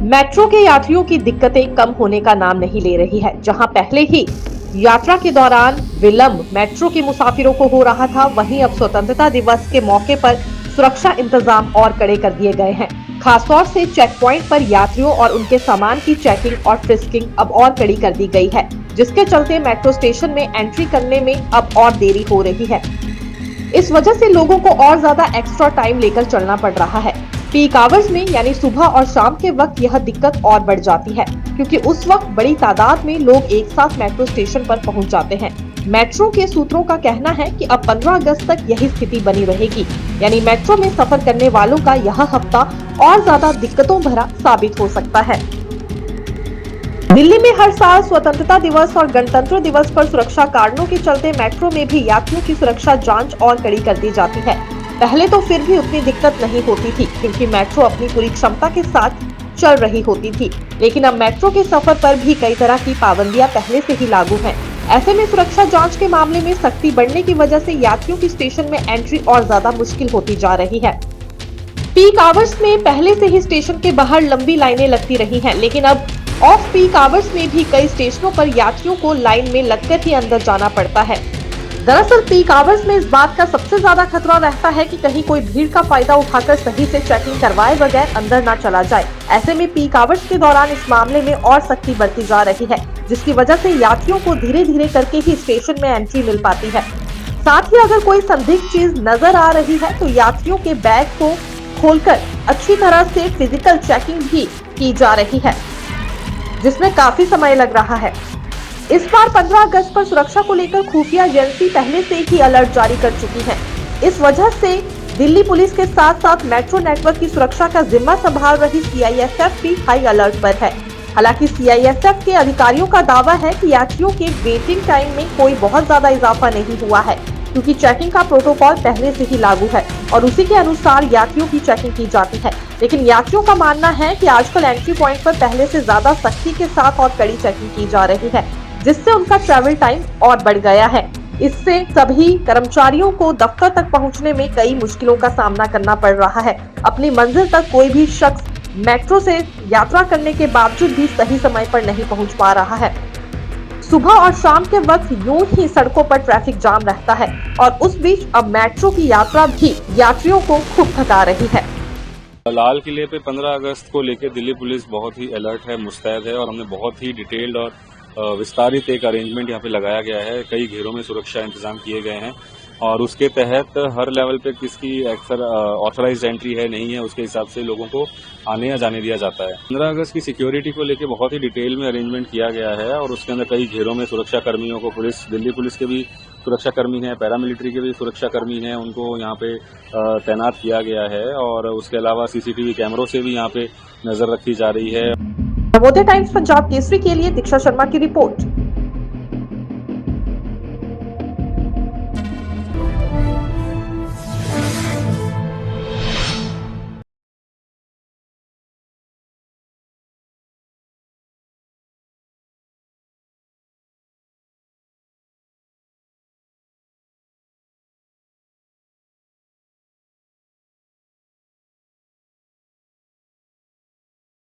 Metro के यात्रियों की दिक्कतें कम होने का नाम नहीं ले रही है। जहां पहले ही यात्रा के दौरान विलंब मेट्रो के मुसाफिरों को हो रहा था, वहीं अब स्वतंत्रता दिवस के मौके पर सुरक्षा इंतजाम और कड़े कर दिए गए हैं। खासतौर से चेक पॉइंट पर यात्रियों और उनके सामान की चेकिंग और फ्रिस्किंग अब और कड़ी कर दी गई है, जिसके चलते मेट्रो स्टेशन में एंट्री करने में अब और देरी हो रही है। इस वजह से लोगों को और ज्यादा एक्स्ट्रा टाइम लेकर चलना पड़ रहा है। पीक आवर्स में यानी सुबह और शाम के वक्त यह दिक्कत और बढ़ जाती है, क्योंकि उस वक्त बड़ी तादाद में लोग एक साथ मेट्रो स्टेशन पर पहुंच जाते हैं। मेट्रो के सूत्रों का कहना है कि अब 15 अगस्त तक यही स्थिति बनी रहेगी, यानी मेट्रो में सफर करने वालों का यह हफ्ता और ज्यादा दिक्कतों भरा साबित हो सकता है। दिल्ली में हर साल स्वतंत्रता दिवस और गणतंत्र दिवस पर सुरक्षा कारणों के चलते मेट्रो में भी यात्रियों की सुरक्षा जांच और कड़ी कर दी जाती है। पहले तो फिर भी उतनी दिक्कत नहीं होती थी, क्योंकि मेट्रो अपनी पूरी क्षमता के साथ चल रही होती थी, लेकिन अब मेट्रो के सफर पर भी कई तरह की पाबंदियां पहले से ही लागू हैं। ऐसे में सुरक्षा जांच के मामले में सख्ती बढ़ने की वजह से यात्रियों की स्टेशन में एंट्री और ज्यादा मुश्किल होती जा रही है। पीक आवर्स में पहले से ही स्टेशन के बाहर लंबी लाइनें लगती रही हैं, लेकिन अब ऑफ पीक आवर्स में भी कई स्टेशनों पर यात्रियों को लाइन में लगकर ही अंदर जाना पड़ता है। दरअसल पीक आवर्स में इस बात का सबसे ज्यादा खतरा रहता है कि कहीं कोई भीड़ का फायदा उठाकर सही से चेकिंग करवाए बगैर अंदर ना चला जाए। ऐसे में पीक आवर्स के दौरान इस मामले में और सख्ती बढ़ती जा रही है, जिसकी वजह से यात्रियों को धीरे धीरे करके ही स्टेशन में एंट्री मिल पाती है। साथ ही अगर कोई संदिग्ध चीज नजर आ रही है तो यात्रियों के बैग को खोलकर अच्छी तरह से फिजिकल चेकिंग भी की जा रही है, जिसमें काफी समय लग रहा है। इस बार 15 अगस्त पर सुरक्षा को लेकर खुफिया एजेंसी पहले से ही अलर्ट जारी कर चुकी है। इस वजह से दिल्ली पुलिस के साथ साथ मेट्रो नेटवर्क की सुरक्षा का जिम्मा संभाल रही CISF भी हाई अलर्ट पर है। हालांकि CISF के अधिकारियों का दावा है कि यात्रियों के वेटिंग टाइम में कोई बहुत ज्यादा इजाफा नहीं हुआ है, क्योंकि चेकिंग का प्रोटोकॉल पहले से ही लागू है और उसी के अनुसार यात्रियों की चेकिंग की जाती है। लेकिन यात्रियों का मानना है कि आजकल एंट्री पॉइंट पर पहले से ज्यादा सख्ती के साथ और कड़ी चेकिंग की जा रही है, जिससे उनका ट्रैवल टाइम और बढ़ गया है। इससे सभी कर्मचारियों को दफ्तर तक पहुंचने में कई मुश्किलों का सामना करना पड़ रहा है। अपनी मंजिल तक कोई भी शख्स मेट्रो से यात्रा करने के बावजूद भी सही समय पर नहीं पहुंच पा रहा है। सुबह और शाम के वक्त यूं ही सड़कों पर ट्रैफिक जाम रहता है और उस बीच अब मेट्रो की यात्रा भी यात्रियों को खूब थका रही है। लाल किले पे 15 अगस्त को लेकर दिल्ली पुलिस बहुत ही अलर्ट है, मुस्तैद है और हमने बहुत ही डिटेल्ड और विस्तारित एक अरेंजमेंट यहाँ पे लगाया गया है। कई घेरों में सुरक्षा इंतजाम किए गए हैं और उसके तहत हर लेवल पे किसकी अक्सर ऑथराइज्ड एंट्री है नहीं है, उसके हिसाब से लोगों को आने या जाने दिया जाता है। 15 अगस्त की सिक्योरिटी को लेकर बहुत ही डिटेल में अरेंजमेंट किया गया है और उसके अंदर कई घेरों में सुरक्षा कर्मियों को दिल्ली पुलिस के भी सुरक्षा कर्मी हैं, पैरामिलिट्री के भी सुरक्षा कर्मी हैं, उनको यहाँ पे तैनात किया गया है और उसके अलावा CCTV कैमरों से भी यहाँ पे नजर रखी जा रही है। नवोदय टाइम्स पंजाब केसरी के लिए दीक्षा शर्मा की रिपोर्ट।